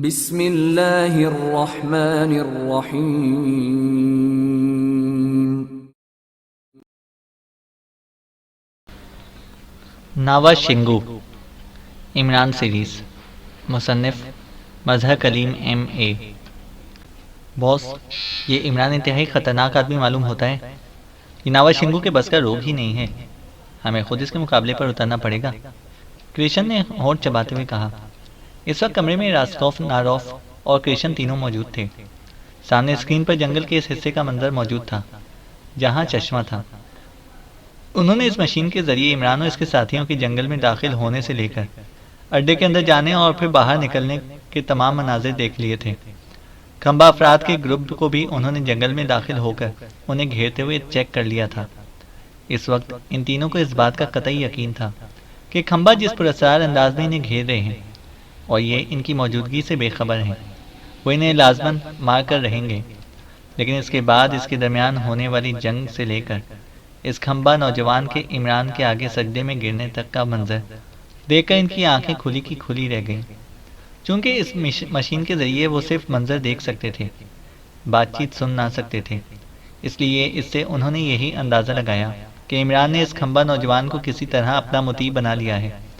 बिस्मिल्लाहिर्रहमानिर्रहीम। नावा शिंगू इमरान सीरीज़ मुसन्निफ़ मज़हर कलीम M.A। बॉस, ये इमरान इंतहाई ख़तरनाक आदमी मालूम होता है। ये नावा शिंगू के बस का रोग ही नहीं है। हमें खुद इसके मुकाबले पर उतरना पड़ेगा, कृष्ण ने होंठ चबाते हुए कहा। इस वक्त कमरे में रास्कोफ, नारोफ और कृष्ण तीनों मौजूद थे। सामने स्क्रीन पर जंगल के इस हिस्से का मंजर मौजूद था जहाँ चश्मा था। उन्होंने इस मशीन के जरिए इमरान और इसके साथियों के जंगल में दाखिल होने से लेकर अड्डे के अंदर जाने और फिर बाहर निकलने के तमाम मनाजिर देख लिए थे। खंबा अफराद के ग्रुप को भी उन्होंने जंगल में दाखिल होकर उन्हें घेरते हुए चेक कर लिया था। इस वक्त इन तीनों को इस बात का कतई यकीन था कि खंबा जिस पुरस्कार अंदाज में इन्हें घेर रहे हैं और ये इनकी मौजूदगी से बेखबर हैं, वो इन्हें लाजमन मार कर रहेंगे। लेकिन इसके बाद इसके दरमियान होने वाली जंग से लेकर इस खंबा नौजवान के इमरान के आगे सजदे में गिरने तक का मंजर देखकर इनकी आंखें खुली की खुली रह गईं। चूंकि इस मशीन के जरिए वो सिर्फ मंजर देख सकते थे, बातचीत सुन ना सकते थे, इसलिए इससे उन्होंने यही अंदाज़ा लगाया कि इमरान ने इस खंबा नौजवान को किसी तरह अपना मुती बना लिया है।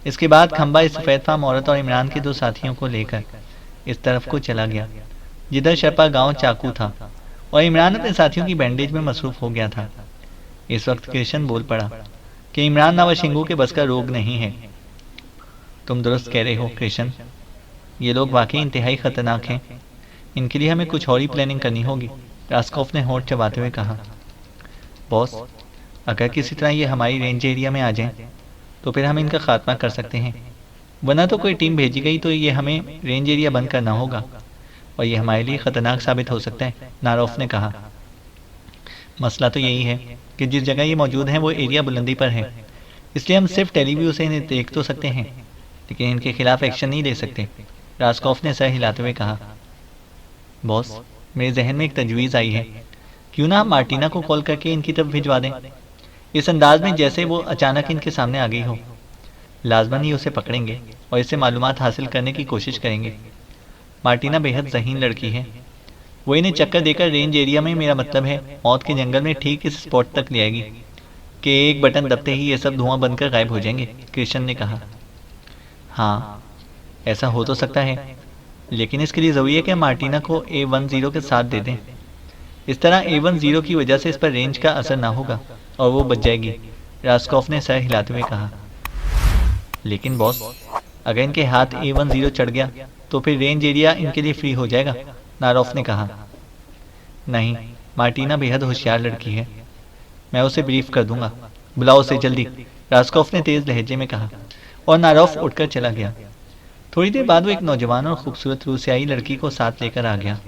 इसके बाद खंबा इस सफ़ेद फाम औरत और इमरान के दो साथियों को लेकर इस तरफ को चला गया जिधर शरपा गांव चाकू था और इमरान अपने साथियों की बैंडेज में मसरूफ हो गया था। इस वक्त कृष्ण बोल पड़ा कि इमरान नावा शिंगू के बस का रोग नहीं है। तुम दुरुस्त कह रहे हो कृष्ण, ये लोग वाकई इंतहाई खतरनाक हैं। इनके लिए हमें कुछ और ही प्लानिंग करनी होगी, रास्कोफ ने होंठ चबाते हुए कहा। बॉस, अगर किसी तरह ये हमारी रेंज एरिया में आ जाएं, तो फिर हम इनका खात्मा कर सकते हैं। वरना तो कोई टीम भेजी गई तो ये हमें रेंज एरिया बंद करना होगा और ये हमारे लिए खतरनाक साबित हो सकता है, नारोफ ने कहा। मसला तो यही है कि जिस जगह ये मौजूद हैं वो एरिया बुलंदी पर है, इसलिए हम सिर्फ टेलीव्यू से इन्हें देख तो सकते हैं लेकिन इनके खिलाफ एक्शन नहीं ले सकते, रास्कोफ ने सर हिलाते हुए कहा। बॉस, मेरे जहन में एक तजवीज़ आई है, क्यों ना हम मार्टिना को कॉल करके इनकी तरफ भिजवा दें, इस अंदाज में जैसे वो अचानक इनके सामने आ गई हो। लाजमन ही उसे पकड़ेंगे और इससे मालूमात हासिल करने की कोशिश करेंगे। मार्टिना बेहद ज़हीन लड़की है, वो इन्हें चक्कर देकर रेंज एरिया में, मेरा मतलब है मौत के जंगल में, ठीक इस स्पॉट तक ले आएगी कि एक बटन दबते ही ये सब धुआं बनकर गायब हो जाएंगे, कृष्ण ने कहा। हाँ, ऐसा हो तो सकता है, लेकिन इसके लिए ज़रूरी है कि मार्टिना को A10 के साथ दे दें। इस तरह A10 की वजह से इस पर रेंज का असर ना होगा और वो बच जाएगी, रास्कोफ ने सर हिलाते हुए कहा। लेकिन बॉस, अगर इनके हाथ A10 चढ़ गया तो फिर रेंज एरिया इनके लिए फ्री हो जाएगा, नारोफ ने कहा। नहीं, मार्टिना बेहद होशियार लड़की है, मैं उसे ब्रीफ कर दूंगा, बुलाओ उसे जल्दी, रास्कोफ ने तेज लहजे में कहा और नारोफ उठकर चला गया। थोड़ी देर बाद वो एक नौजवान और खूबसूरत रूसियाई लड़की को साथ लेकर आ गया।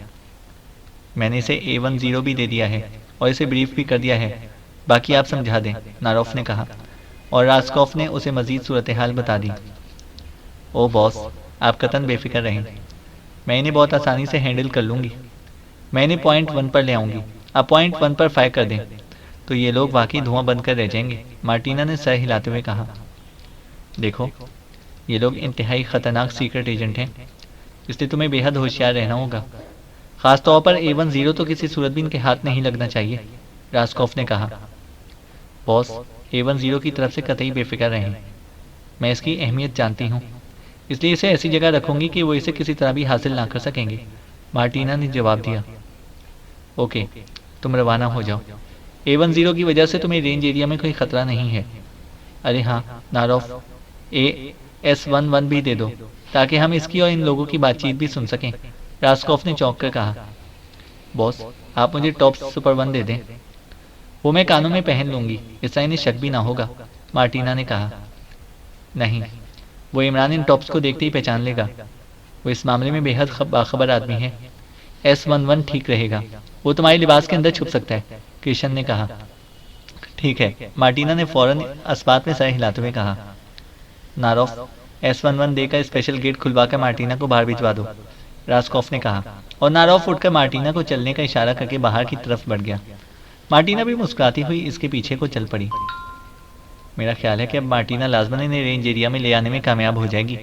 मैंने इसे A10 भी दे दिया है और इसे ब्रीफ भी कर दिया है, बाकी आप समझा दें, नारोफ ने कहा और रास्कोफ ने उसे मजीद सूरत हाल बता दी। ओ बॉस, आप कतन बेफिक्र रहें, मैं इन्हें बहुत आसानी से हैंडल कर लूँगी। मैं इन्हें पॉइंट 1 पर ले आऊँगी, आप पॉइंट 1 पर फायर कर दें तो ये लोग वाकई धुआं बंद कर रह जाएंगे, मार्टिना ने सर हिलाते हुए कहा। देखो, ये लोग इंतहाई ख़तरनाक सीक्रेट एजेंट हैं, इसलिए तुम्हें बेहद होशियार रहना होगा। ख़ास तौर पर A10 तो किसी सूरत भी इनके हाथ नहीं लगना चाहिए, रास्कोफ ने कहा। बॉस, A10 की तरफ से कतई बेफिक्र रहें, मैं इसकी अहमियत जानती हूँ, इसलिए इसे ऐसी जगह रखूँगी कि वो इसे किसी तरह भी हासिल ना कर सकेंगे, मार्टिना ने जवाब दिया। ओके, तुम रवाना हो जाओ, A10 की वजह से तुम्हें रेंज एरिया में कोई ख़तरा नहीं है। अरे हाँ नारोफ, AS11 भी दे दो ताकि हम इसकी और इन लोगों की बातचीत भी सुन सकें, रास्कोफ ने चौंक कर कहा। बॉस, आप मुझे टॉप सुपर 1 दे दें, वो मैं कानों में पहन लूँगी, इससे इन्हें शक भी ना होगा, मार्टिना ने कहा। नहीं, वो इमरान इन टॉप्स को देखते ही पहचान लेगा, वो इस मामले में बेहद बाखबर आदमी है। S11 ठीक रहेगा, वो तुम्हारे लिबास के अंदर छुप सकता है, कृष्ण ने कहा। ठीक है, मार्टिना ने फौरन अस्पात में सर हिलाते हुए कहा। नारोफ, S11 देकर स्पेशल गेट खुलवाकर मार्टिना को बाहर भिजवा दो, रास्कोफ ने कहा और नारोफ उठकर मार्टिना को चलने का इशारा करके बाहर की तरफ बढ़ गया। मार्टिना भी मुस्कुराती हुई इसके पीछे को चल पड़ी। मेरा ख्याल है कि अब मार्टिना लाजमन इन्हें रेंज एरिया में ले आने में कामयाब हो जाएगी,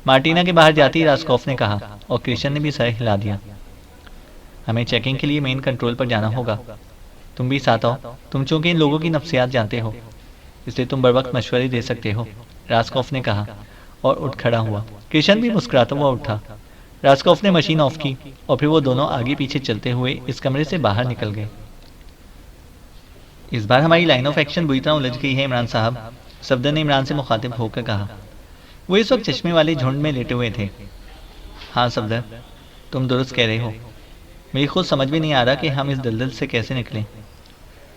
मार्टिना के बाहर जाते ही रास्कोफ ने कहा, और क्रिश्चियन ने भी सर हिला दिया। हमें चेकिंग के लिए मेन कंट्रोल पर जाना होगा। तुम भी साथ आओ। तुम चूंकि इन लोगों की नफ्सियात जानते हो, इसलिए तुम बर वक्त मशवरे दे सकते हो, रास्कोफ ने कहा और उठ खड़ा हुआ। क्रिश्चियन भी मुस्कुराता हुआ उठा। रास्कोफ ने मशीन ऑफ की और फिर वो दोनों आगे पीछे चलते हुए इस कमरे से बाहर निकल गए। इस बार हमारी लाइन ऑफ एक्शन बुरी तरह उलझ गई है इमरान साहब, सफदर ने इमरान से मुखातिब होकर कहा। वो इस वक्त चश्मे वाले झुंड में लेटे हुए थे। हाँ सफदर, तुम दुरुस्त कह रहे हो। मेरी खुद समझ में नहीं आ रहा कि हम इस दलदल से कैसे निकलें।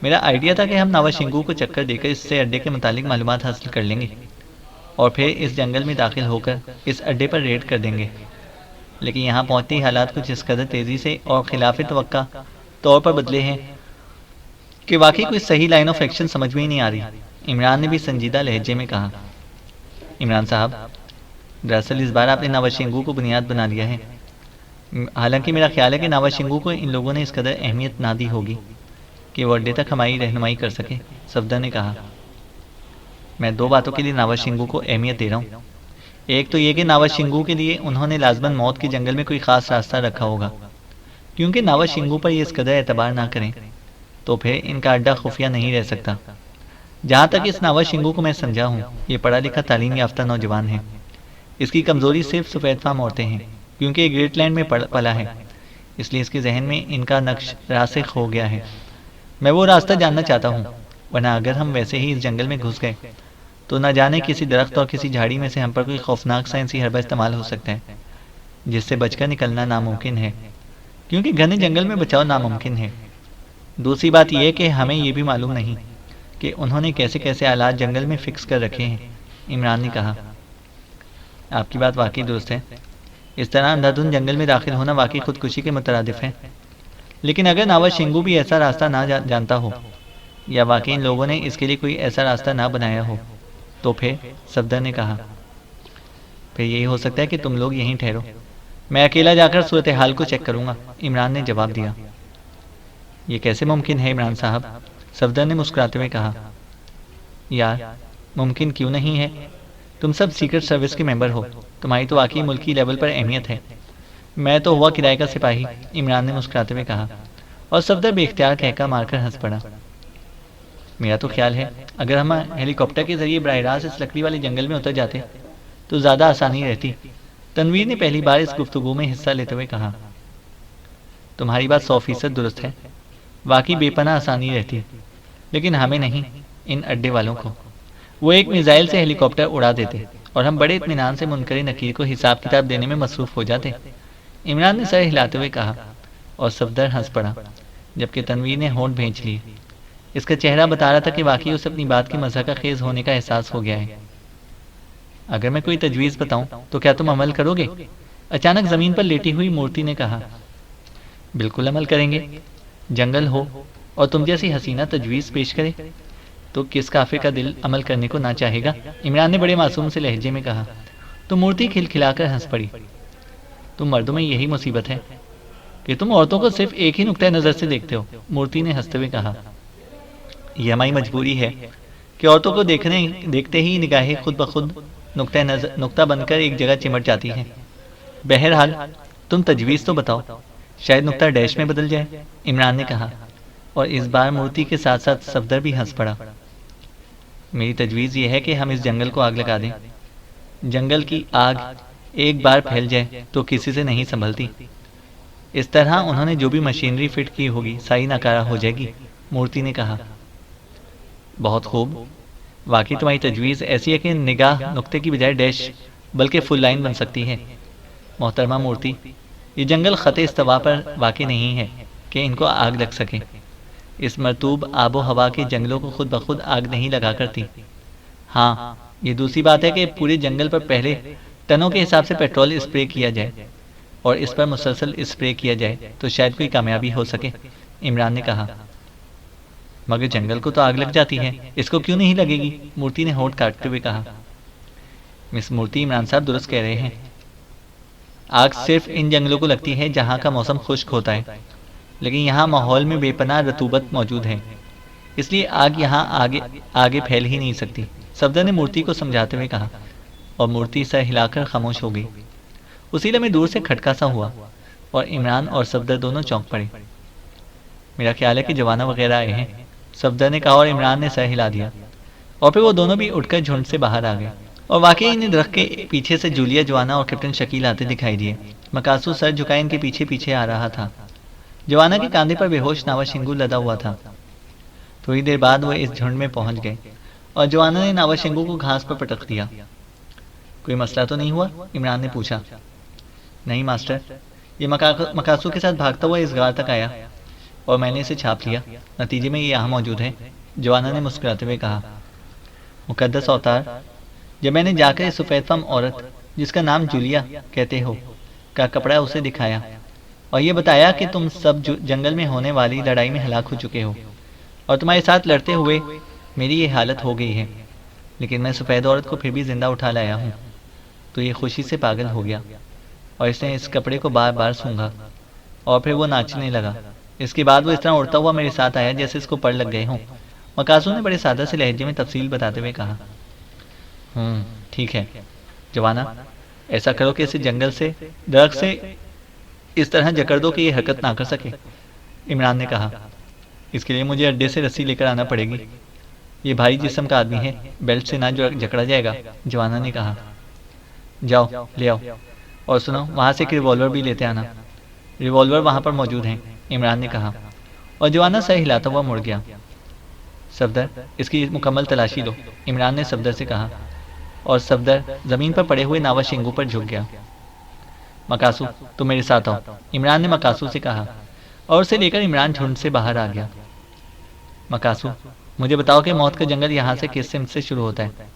मेरा आइडिया था कि हम नावाशिंगू को चक्कर देकर इससे अड्डे के मुतालिक मालूमात हासिल कर लेंगे और फिर इस जंगल में दाखिल होकर इस अड्डे पर रेड कर देंगे। लेकिन यहाँ पहुँचते ही हालात कुछ इस कदर तेज़ी से और खिलाफ तवक्का तौर पर बदले हैं कि वाकई कोई सही लाइन ऑफ एक्शन समझ में ही नहीं आ रही। इमरान ने भी संजीदा लहजे में कहा। इमरान साहब, दरअसल इस बार आपने नावाशिंगू को बुनियाद बना लिया है। हालांकि मेरा ख्याल है कि नावाशिंगू को इन लोगों ने इस कदर अहमियत ना दी होगी कि वो अड्डे तक हमारी रहनुमाई कर सके, सफदर ने कहा। मैं दो बातों के लिए नावाशिंगू को अहमियत दे रहा हूँ। एक तो ये कि नावाशिंगू के लिए उन्होंने लाजमन मौत के जंगल में कोई ख़ास रास्ता रखा होगा, क्योंकि नावाशिंगू पर ये इस कदर एतबार ना करें तो फिर इनका अड्डा खुफिया नहीं रह सकता। जहाँ तक इस नावाशिंगू को मैं समझा हूँ, ये पढ़ा लिखा तालीम याफ्ता नौजवान है। इसकी कमज़ोरी सिर्फ सफ़ेद फाम औरतें हैं, क्योंकि ये ग्रेटलैंड में पला है, इसलिए इसके जहन में इनका नक्श रासिख हो गया है। मैं वो रास्ता जानना चाहता हूँ, वरना अगर हम वैसे ही इस जंगल में घुस गए तो न जाने किसी दरख्त और किसी झाड़ी में से हम पर कोई खौफनाक साइंसी हरबा इस्तेमाल हो सकता है, जिससे बचकर निकलना नामुमकिन है, क्योंकि घने जंगल में बचाव नामुमकिन है। दूसरी बात यह कि हमें ये भी मालूम नहीं कि उन्होंने कैसे कैसे आलात जंगल में फिक्स कर रखे हैं, इमरान ने कहा। आपकी बात वाकई दुरुस्त है। इस तरह अंधाधुंध जंगल में दाखिल होना वाकई खुदकुशी के मुतरादिफ है। लेकिन अगर नावाशिंगू भी ऐसा रास्ता ना जानता हो, या वाकई इन लोगों ने इसके लिए कोई ऐसा रास्ता ना बनाया हो, तो फिर, सफदर ने कहा, फिर यही हो सकता है कि तुम लोग यहीं ठहरो। मैं अकेला जाकर सूरत हाल को चेक करूंगा, इमरान ने जवाब दिया। ये कैसे मुमकिन है इमरान साहब, सफदर ने मुस्कुराते हुए कहा। यार, मुमकिन क्यों नहीं है? तुम सब सीक्रेट सर्विस के मेंबर हो, तुम्हारी तो वाकई मुल्की लेवल पर अहमियत है। मैं तो हुआ किराए का सिपाही, इमरान ने मुस्कुराते हुए कहा, और सफदर बेख्तियार कहकर मारकर हंस पड़ा। मेरा तो ख्याल है अगर हम हेलीकॉप्टर के जरिए बराह रास्त इस लकड़ी वाले जंगल में उतर जाते तो ज़्यादा आसानी रहती, तनवीर ने पहली बार इस गुफ्तगू में हिस्सा लेते हुए कहा। तुम्हारी बात 100% दुरुस्त है, वाकई बेपनाह आसानी रहती, लेकिन हमें नहीं, इन अड्डे वालों को। वो एक मिसाइल से हेलीकॉप्टर उड़ा देते और हम बड़े इत्मीनान से मुनकरी नकीर को हिसाब किताब देने में मसरूफ हो जाते, इमरान ने सर हिलाते हुए कहा, और सफदर हंस पड़ा, जबकि तनवीर ने होंठ भींच लिए। इसका चेहरा बता रहा था कि वाकई उसे अपनी बात की मज़ाक खेज होने का एहसास हो गया है। अगर मैं कोई तजवीज़ बताऊं तो क्या तुम अमल करोगे? अचानक ज़मीन पर लेटी हुई मूर्ति ने कहा। बिल्कुल अमल करेंगे। जंगल हो और तुम जैसी हसीना तजवीज़ पेश करे तो किस काफिर का दिल अमल करने को ना चाहेगा, इमरान ने बड़े मासूम से लहजे में कहा। तो मूर्ति खिलखिलाकर हंस पड़ी। तुम मर्दों में यही मुसीबत है कि तुम औरतों को सिर्फ एक ही नुक्ता नज़र से देखते हो, मूर्ति ने हंसते हुए कहा। यह हमारी मजबूरी है कि औरतों को देखते ही निगाहें खुद ब खुद नुक्ता बनकर एक जगह चिमट जाती हैं। बहरहाल तुम तजवीज़ तो बताओ, शायद नुक्ता डैश में बदल जाए, इमरान ने कहा, और इस बार मूर्ति के साथ साथ सफदर भी हंस पड़ा। मेरी तजवीज़ ये है कि हम इस जंगल को आग लगा दें। जंगल की आग एक बार फैल जाए तो किसी से नहीं संभलती। इस तरह उन्होंने जो भी मशीनरी फिट की होगी सारी नाकारा हो जाएगी, मूर्ति ने कहा। बहुत खूब, वाकई तुम्हारी तजवीज़ ऐसी है कि निगाह नुक्ते की बजाय डैश बल्कि फुल लाइन बन सकती है। मोहतरमा मूर्ति, ये जंगल ख़त इस्तवा पर वाक़ई नहीं है कि इनको आग लग सके। इस मरतूब आबो हवा के जंगलों को खुद ब खुद आग नहीं लगा करती। हाँ, ये दूसरी बात है कि पूरे जंगल पर पहले टनों के हिसाब से पेट्रोल स्प्रे किया जाए और इस पर मुसलसल स्प्रे किया जाए तो शायद कोई कामयाबी हो सके, इमरान ने कहा। मगर जंगल को तो आग लग जाती है, इसको क्यों नहीं लगेगी, मूर्ति ने होंठ काटते हुए कहा। मिस मूर्ति, इमरान साहब दुरुस्त कह रहे हैं। आग सिर्फ इन जंगलों को लगती है जहाँ का मौसम खुश्क होता है, लेकिन यहाँ माहौल में बेपनाह रतूबत मौजूद है, इसलिए आग यहाँ आगे फैल ही नहीं सकती, सफदर ने मूर्ति को समझाते हुए कहा। और मूर्ति सर हिलाकर खामोश हो गई। उसी लम्हे दूर से खटका सा हुआ और इमरान और सफदर दोनों चौंक पड़े। मेरा ख्याल है कि जवाना वगैरह आए हैं, सफदर ने कहा और इमरान ने सर हिला दिया। और फिर वो दोनों भी उठकर झुंड से बाहर आ गए और वाकई इन्हें दरख्त के पीछे से जूलिया, जवाना और कैप्टन शकील आते दिखाई दिए। मकासू सर झुकाए इनके पीछे पीछे आ रहा था। जवाना के कांधे पर बेहोश नावाशिंगू लदा हुआ था। थोड़ी देर बाद वह इस झुंड में पहुंच गए और जवाना ने नावाशिंगू को घास पर पटक दिया। कोई मसला तो नहीं हुआ? इमरान ने पूछा। नहीं मास्टर, ये मकासू के साथ भागता हुआ इस गार तक आया और मैंने इसे छाप लिया। नतीजे में ये यहाँ मौजूद है, जवाना ने मुस्कुराते हुए कहा। मुकद्दस अवतार, जब मैंने जाकर इस सफ़ेदफम औरत, जिसका नाम जूलिया कहते हो, का कपड़ा उसे दिखाया और ये बताया कि तुम सब जंगल में होने वाली लड़ाई में हलाक हो चुके हो और तुम्हारे साथ लड़ते हुए मेरी ये हालत हो गई है, लेकिन मैं सफ़ेद औरत को फिर भी जिंदा उठा लाया हूँ, तो ये खुशी से पागल हो गया और इसने इस कपड़े को बार बार सूंघा और फिर वो नाचने लगा। इसके बाद वो इस तरह उड़ता हुआ मेरे साथ आया जैसे इसको पर लग गए हों। मकासू ने बड़े सादा से लहजे में तफसील बताते हुए कहा। ठीक है जवाना, ऐसा करो कि इसे जंगल से, दरख्त से इस तरह जकड़ दो कि ये हरकत ना कर सके। इमरान ने कहा। इसके लिए मुझे अड्डे से रस्सी लेकर आना पड़ेगी। ये भारी जिस्म का आदमी है, बेल्ट से ना जकड़ा जाएगा, जवाना ने कहा। जाओ ले आओ, और सुनो, वहाँ से एक रिवॉल्वर भी लेते आना। रिवॉल्वर वहाँ पर मौजूद हैं, इमरान ने कहा और जवाना सर हिलाता हुआ मुड़ गया। सफदर, इसकी मुकम्मल तलाशी लो, इमरान ने सफदर से कहा और सफदर ज़मीन पर पड़े हुए नावाशिंगू पर झुक गया। मकासू, तुम मेरे साथ आओ, इमरान ने मकासू से कहा और उसे लेकर इमरान झुंड से बाहर आ गया। मकासू, मुझे बताओ कि मौत का जंगल यहाँ से किस सिमत से शुरू होता है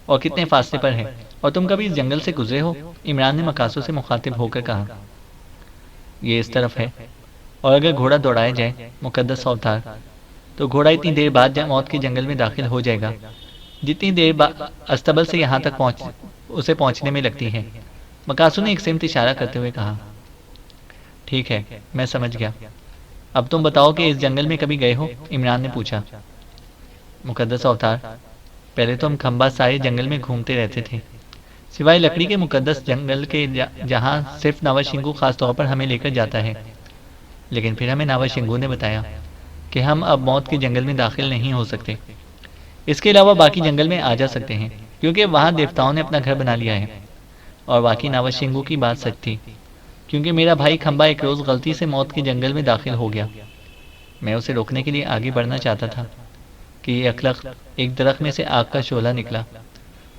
और कितने फासले पर है, और तुम कभी इस जंगल से गुजरे हो? इमरान ने मकासू से मुखातिब होकर कहा। ये इस तरफ है, और अगर घोड़ा दौड़ाया जाए मुकद्दस अवतार, तो घोड़ा इतनी देर बाद मौत के जंगल में दाखिल हो जाएगा जितनी देर अस्तबल से यहाँ तक उसे पहुँचने में लगती है। मकासू ने एक सिमत इशारा करते हुए कहा। ठीक है, मैं समझ गया। अब तुम बताओ कि इस जंगल में कभी गए हो? इमरान ने पूछा। मुकद्दस अवतार, पहले तो हम खंबा सारे जंगल में घूमते रहते थे, सिवाय लकड़ी के मुकद्दस जंगल के जहाँ सिर्फ नावाशिंगू खास तौर पर हमें लेकर जाता है। लेकिन फिर हमें नावाशिंगू ने बताया कि हम अब मौत के जंगल में दाखिल नहीं हो सकते। इसके अलावा बाकी जंगल में आ जा सकते हैं, क्योंकि वहाँ देवताओं ने अपना घर बना लिया है। और बाकी नावाशिंगू की बात सच थी, क्योंकि मेरा भाई खंबा एक रोज़ गलती से मौत के जंगल में दाखिल हो गया। मैं उसे रोकने के लिए आगे बढ़ना चाहता था कि ये अखलक एक दरख्त में से आग का शोला निकला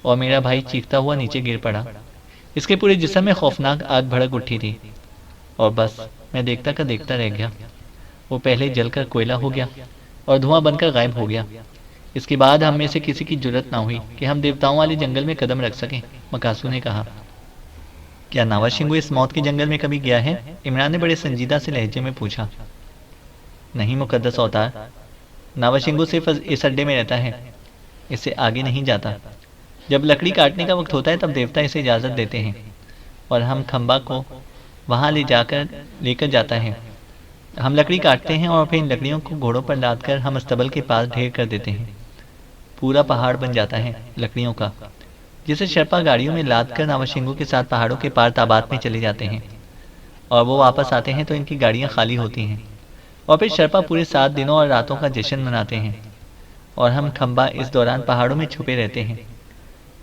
और मेरा भाई चीखता हुआ नीचे गिर पड़ा। इसके पूरे जिस्म में खौफनाक आग भड़क उठी थी और बस मैं देखता का देखता रह गया। वो पहले जलकर कोयला हो गया और धुआं बनकर गायब हो गया। इसके बाद हम में से किसी की जुर्रत ना हुई कि हम देवताओं वाले जंगल में कदम रख सकें, मकासू ने कहा। क्या नावाशिंगू इस मौत के जंगल में कभी गया है? इमरान ने बड़े संजीदा से लहजे में पूछा। नहीं मुकद्दस अवतार, नावाशिंगू सिर्फ इस अड्डे में रहता है, इससे आगे नहीं जाता। जब लकड़ी काटने का वक्त होता है तब देवता इसे इजाज़त देते हैं और हम खंबा को वहाँ लेकर जाता है। हम लकड़ी काटते हैं और फिर इन लकड़ियों को घोड़ों पर लाद कर हम अस्तबल के पास ढेर कर देते हैं। पूरा पहाड़ बन जाता है लकड़ियों का, जिसे शर्पा गाड़ियों में लाद कर नावाशिंगू के साथ पहाड़ों के पार ताबात में चले जाते हैं और वो वापस आते हैं तो इनकी गाड़ियाँ खाली होती हैं और फिर शर्पा पूरे 7 दिनों और रातों का जश्न मनाते हैं और हम खंबा इस दौरान पहाड़ों में छुपे रहते हैं,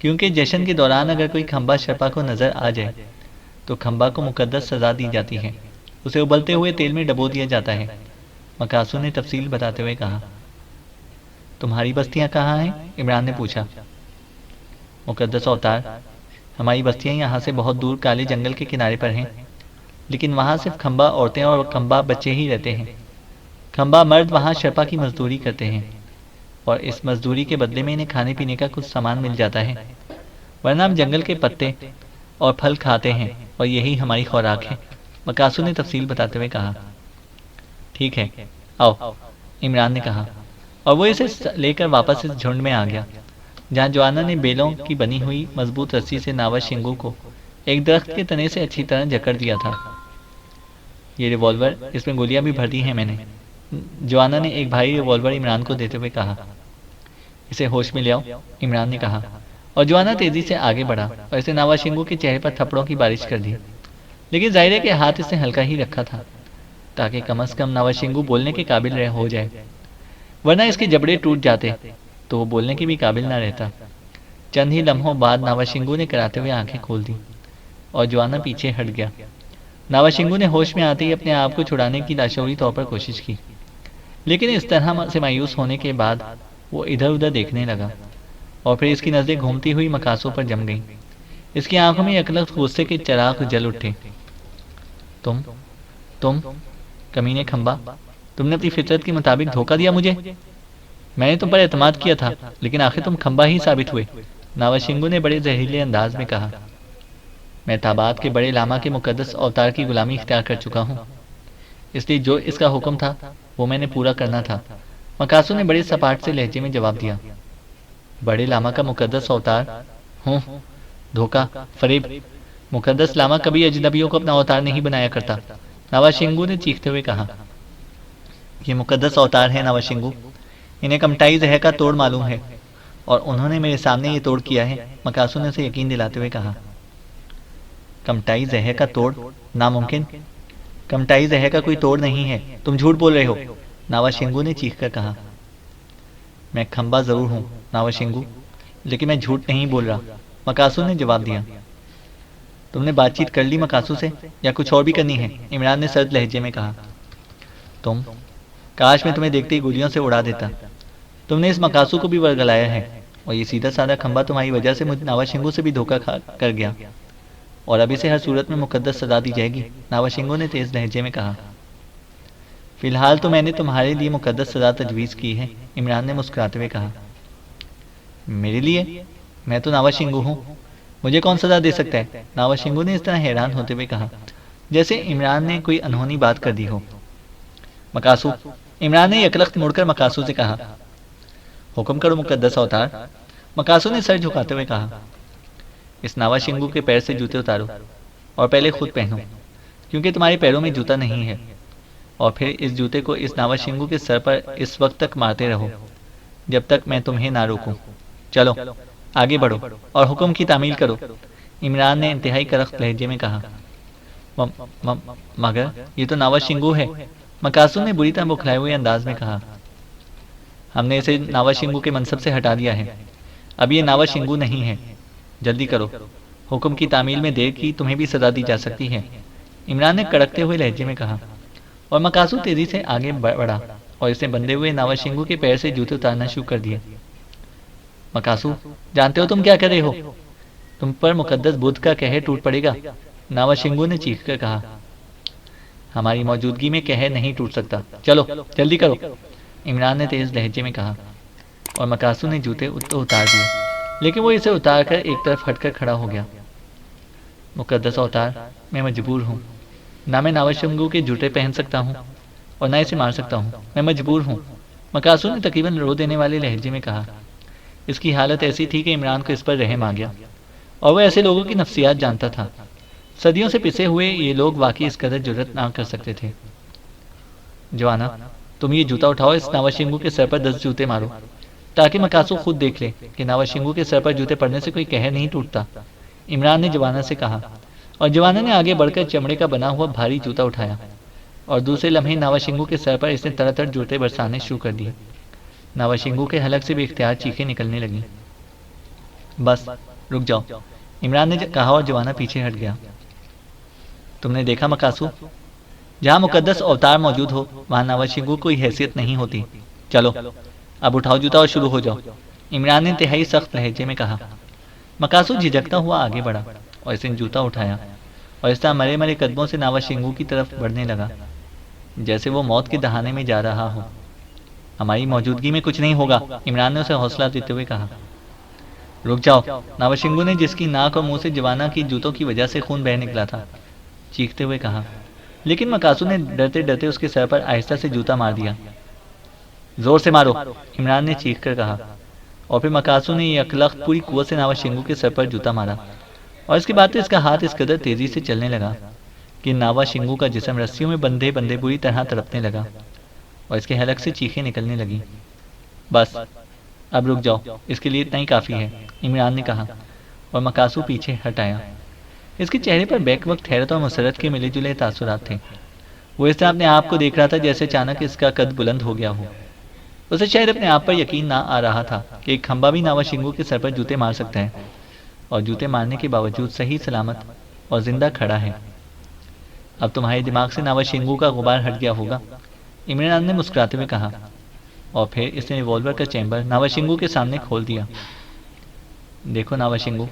क्योंकि जश्न के दौरान अगर कोई खंबा शर्पा को नज़र आ जाए तो खंबा को मुकद्दस सज़ा दी जाती है, उसे उबलते हुए तेल में डबो दिया जाता है, मकासू ने तफसील बताते हुए कहा। तुम्हारी बस्तियाँ कहाँ हैं? इमरान ने पूछा। मुकद्दस अवतार, हमारी बस्तियाँ यहाँ से बहुत दूर काले जंगल के किनारे पर हैं, लेकिन वहाँ सिर्फ खंबा औरतें और खंबा बच्चे ही रहते हैं। खंबा मर्द वहाँ शर्पा की मजदूरी करते हैं और इस मजदूरी के बदले में इन्हें खाने पीने का कुछ सामान मिल जाता है, वरना हम जंगल के पत्ते और फल खाते हैं और यही हमारी खुराक है, मकासू ने तफसील बताते हुए कहा। ठीक है, आओ, इमरान ने कहा और वो इसे लेकर वापस इस झुंड में आ गया, जहाँ जवाना ने बेलों की बनी हुई मजबूत रस्सी से नावाशिंगू को एक दरख्त के तने से अच्छी तरह जकड़ दिया था। ये रिवॉल्वर, इसमें गोलियां भी भर दी हैं मैंने, जवाना ने एक भारी रिवॉल्वर इमरान को देते हुए कहा। इसे होश में ले आओ, इमरान ने कहा और जवाना तेजी से आगे बढ़ा और इसने नावाशिंगू के चेहरे पर थप्पड़ों की बारिश कर दी। लेकिन जाहिर है कि हाथ इसने हल्का ही रखा था ताकि कम से कम नावाशिंगू बोलने के काबिल हो जाए, वरना इसके जबड़े टूट जाते तो वो बोलने के भी काबिल ना रहता। चंद ही लम्हों बाद नावाशिंगू ने कराते हुए आंखें खोल दी और जवाना पीछे हट गया। नावाशिंगू ने होश में आते ही अपने आप को छुड़ाने की लाशौरी तौर पर कोशिश की, लेकिन इस तरह से मायूस होने के बाद वो इधर उधर देखने लगा और फिर इसकी नजरें घूमती हुई मकासों पर जम गईं। इसकी आंखों में अकलक गुस्से के चिराग जल उठे। तुम कमीने खंबा, तुमने अपनी फितरत के मुताबिक धोखा दिया मुझे। मैंने तुम पर एतमाद किया था, लेकिन आखिर तुम खंबा ही साबित हुए, नावाशिंगू ने बड़े जहरीले अंदाज में कहा। मैं ताबात के बड़े लामा के मुकद्दस अवतार की गुलामी इख्तियार कर चुका हूँ, इसलिए जो इसका हुक्म था वो मैंने पूरा करना था, मकासू ने बड़े सपाट से लहजे में जवाब दिया। बड़े लामा का मुकद्दस अवतार हूँ? धोखा, फरेब। मुकद्दस लामा कभी अजनबियों को अपना अवतार नहीं बनाया करता, नावाशिंगू ने चीखते हुए कहा। ये मुकद्दस अवतार है नावाशिंगू, इन्हें कमटाई जहर का तोड़ मालूम है और उन्होंने मेरे सामने ये तोड़ किया है, मकासू ने उसे यकीन दिलाते हुए कहा। कमटाई जहर का तोड़? नामुमकिन, कमटाई जहर का कोई तोड़ नहीं है, तुम झूठ बोल रहे हो, नावाशिंगू ने चीखकर कहा। मैं खंबा जरूर हूँ नावाशिंगू, लेकिन मैं झूठ नहीं बोल रहा, मकासू ने जवाब दिया। तुमने बातचीत कर ली मकासू से या कुछ और भी करनी है? इमरान ने सर्द लहजे में कहा। तुम, काश मैं तुम्हें देखते ही गोलियों से उड़ा देता। तुमने इस मकासू को भी वर्गलाया है और ये सीधा साधा खंबा तुम्हारी वजह से मुझे नावाशिंगू से भी धोखा कर गया और अब इसे हर सूरत में मुकद्दस सजा दी जाएगी, नावाशिंगू ने तेज लहजे में कहा। फिलहाल तो मैंने तुम्हारे लिए मुकद्दस सजा तजवीज़ की है, इमरान ने मुस्कुराते हुए कहा। मेरे लिए? मैं तो नावाशिंगू हूँ, मुझे कौन सजा दे सकता है? नावाशिंगू ने इस तरह हैरान होते हुए कहा जैसे इमरान ने कोई अनहोनी बात कर दी हो। मकासू, इमरान ने यकलख्त मुड़कर मकासू से कहा। हुक्म करो मुकद्दस अवतार, मकासू ने सर झुकाते हुए कहा। इस नावाशिंगू के पैर से जूते उतारो और पहले खुद पहनो, क्योंकि तुम्हारे पैरों में जूता नहीं है, और फिर इस जूते को इस नावाशिंगू के सर पर इस वक्त तक मारते रहो जब तक मैं तुम्हें ना रोकूं। चलो आगे बढ़ो और हुक्म की तामील करो, इमरान ने इंतहाई करख्त लहजे में कहा। मगर ये तो नावाशिंगू है, मकासू ने बुरी तरह बुखलाए हुए अंदाज में कहा। हमने इसे नावाशिंगू के मनसब से हटा दिया है, अब ये नावाशिंगू नहीं है, जल्दी करो, हुक्म की तामील में देर की तुम्हें भी सजा दी जा सकती है, इमरान ने कड़कते हुए लहजे में कहा। और मकासू तेजी से आगे बढ़ा और इसे बंधे हुए नावाशिंगू के पैर से जूते उतारना शुरू कर दिए। मकासू, जानते हो तुम क्या कर रहे हो? तुम पर मुकद्दस बुद्ध का कहर टूट पड़ेगा, नावाशिंगू ने चीखकर कहा। हमारी मौजूदगी में कहर नहीं टूट सकता, चलो जल्दी करो, इमरान ने तेज लहजे में कहा। और मकासू ने जूते उतार दिए, लेकिन वो इसे उतारकर एक तरफ हटकर खड़ा हो गया। मुकद्दस अवतार, मैं मजबूर हूँ, ना मैं नावाशिंगू के जूते पहन सकता हूँ और ना इसे मार सकता हूँ, मैं मजबूर हूँ, मकासू ने तकरीबन रो देने वाले लहजे में कहा। इसकी हालत ऐसी थी कि इमरान को इस पर रहम आ गया, और वह ऐसे लोगों की नफ्सियात जानता था। सदियों से पिसे हुए ये लोग वाकई इस कदर जुर्रत ना कर सकते थे। जवाना, तुम ये जूता उठाओ, इस नावाशिंगू के सर पर 10 जूते मारो, ताकि मकासू खुद देख ले कि नावाशिंगू के सर पर जूते पड़ने से कोई कहर नहीं टूटता, इमरान ने जवाना से कहा। और जवाना ने आगे बढ़कर चमड़े का बना हुआ भारी जूता उठाया और दूसरे लम्हे नावाशिंगू के सर पर इसने तरह तरह जूते बरसाने शुरू कर दिए। नावाशिंगू के हलक से बेख्तियार चीखें निकलने लगी। बस रुक जाओ, इमरान ने कहा और जवाना पीछे हट गया। तुमने देखा मकासू, जहाँ मुकद्दस अवतार मौजूद हो वहाँ नावाशिंगू कोई हैसियत नहीं होती। चलो अब उठाओ जूता और शुरू हो जाओ, इमरान ने इंतहाई सख्त लहजे में कहा। मकासू झिझकता हुआ आगे बढ़ा और इसने जूता उठाया और इस तरह मरे मरे कदमों से नावाशिंगू की तरफ बढ़ने लगा जैसे वो मौत के दहाने में जा रहा हो। हमारी मौजूदगी में कुछ नहीं होगा, इमरान ने उसे हौसला देते हुए कहा। रुक जाओ, नावाशिंगू ने, जिसकी नाक और मुंह से जवाना की जूतों की वजह से खून बह निकला था, चीखते हुए कहा। लेकिन मकासू ने डरते डरते उसके सर पर आहिस्ता से जूता मार दिया। जोर से मारो, इमरान ने चीखकर कहा। और फिर मकासू ने यह अकलख्त पूरी कुव्वत से नावाशिंगू के सर पर जूता मारा और इसके बाद तो इसका हाथ इस कदर तेजी से चलने लगा कि नावाशिंगू का जिस्म रस्सियों में बंधे बंधे बुरी तरह तड़पने लगा और इसके हलक से चीखें निकलने लगी। बस अब रुक जाओ, इसके लिए इतना ही काफ़ी है, इमरान ने कहा और मकासू पीछे हटाया। इसके चेहरे पर बैक वक्त हैरत और मुसरत के मिले जुले तासुरात थे। वो इस तरह अपने आप को देख रहा था जैसे अचानक इसका कद बुलंद हो गया हो। उसे शायद अपने आप पर यकीन ना आ रहा था कि एक खंबा भी नावाशिंगू के सर पर जूते मार सकता है, और जूते मारने के बावजूद सही सलामत और जिंदा खड़ा है। अब तुम्हारे दिमाग से नावाशिंगू का गुबार हट गया होगा, इमरान ने मुस्कुराते हुए कहा, और फिर इसने रिवॉल्वर का चैम्बर नावाशिंगू के सामने खोल दिया। देखो नावाशिंगू,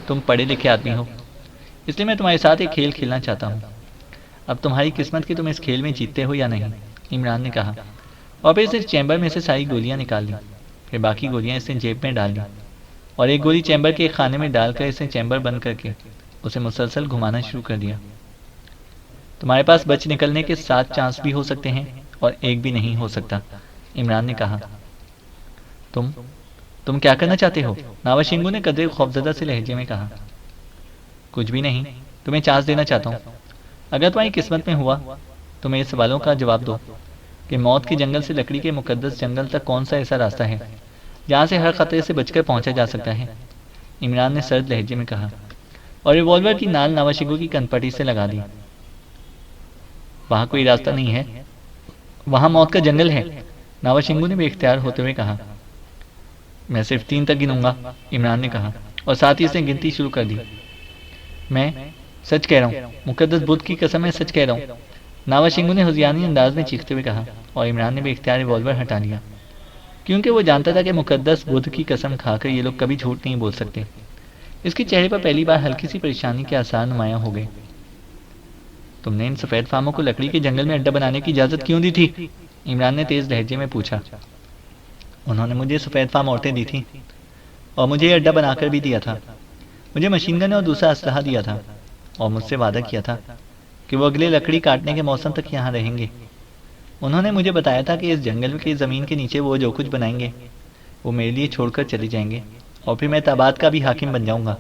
तुम पढ़े लिखे आदमी हो, इसलिए मैं तुम्हारे साथ एक खेल खेलना चाहता हूँ। अब तुम्हारी किस्मत कि तुम इस खेल में जीतते हो या नहीं, इमरान ने कहा, और फिर इस चैम्बर में से सारी गोलियां निकाल ली। फिर बाकी गोलियां इसने जेब में डाल ली और एक गोली चैम्बर के एक खाने में डालकर इसने चैम्बर बंद करके उसे मुसलसल घुमाना शुरू कर दिया। तुम्हारे पास बच निकलने के 7 चांस भी हो सकते हैं और एक भी नहीं हो सकता, इमरान ने कहा। तुम क्या करना चाहते हो, नावाशिंगू ने कदरे खौफजदा से लहजे में कहा। कुछ भी नहीं, तुम्हें चांस देना चाहता हूँ। अगर तुम्हारी किस्मत में हुआ तो मेरे सवालों का जवाब दो कि मौत के जंगल से लकड़ी के मुकद्दस जंगल तक कौन सा ऐसा रास्ता है जहाँ से हर खतरे से बचकर पहुंचा जा सकता है, इमरान ने सर्द लहजे में कहा और रिवॉल्वर की नाल नावाशिंगू की कनपटी से लगा दी। वहाँ कोई रास्ता नहीं है, वहाँ मौत का जंगल है, नावाशिंगू ने बेख्तियार होते हुए कहा। मैं सिर्फ 3 तक गिनूंगा, इमरान ने कहा और साथ ही उसने गिनती शुरू कर दी। मैं सच कह रहा हूँ, मुकद्दस बुद्ध की कसम मैं सच कह रहा हूँ, नावाशिंगू ने हुजियानी अंदाज में चीखते हुए कहा और इमरान ने बेख्तियार रिवॉल्वर हटा लिया, क्योंकि वो जानता था कि मुकद्दस बुद्ध की कसम खाकर ये लोग कभी झूठ नहीं बोल सकते। इसके चेहरे पर पहली बार हल्की सी परेशानी के आसार नुमायां हो गए। तुमने इन सफ़ेद फार्मों को लकड़ी के जंगल में अड्डा बनाने की इजाज़त क्यों दी थी, इमरान ने तेज़ लहजे में पूछा। उन्होंने मुझे सफ़ेद फार्म औरतें दी थी और मुझे ये अड्डा बनाकर भी दिया था। मुझे मशीन गन और दूसरा असलहा दिया था और मुझसे वादा किया था कि वो अगले लकड़ी काटने के मौसम तक यहाँ रहेंगे। उन्होंने मुझे बताया था कि इस जंगल की ज़मीन के नीचे वो जो कुछ बनाएंगे वो मेरे लिए छोड़कर चले जाएंगे और फिर मैं ताबाद का भी हाकिम बन जाऊंगा।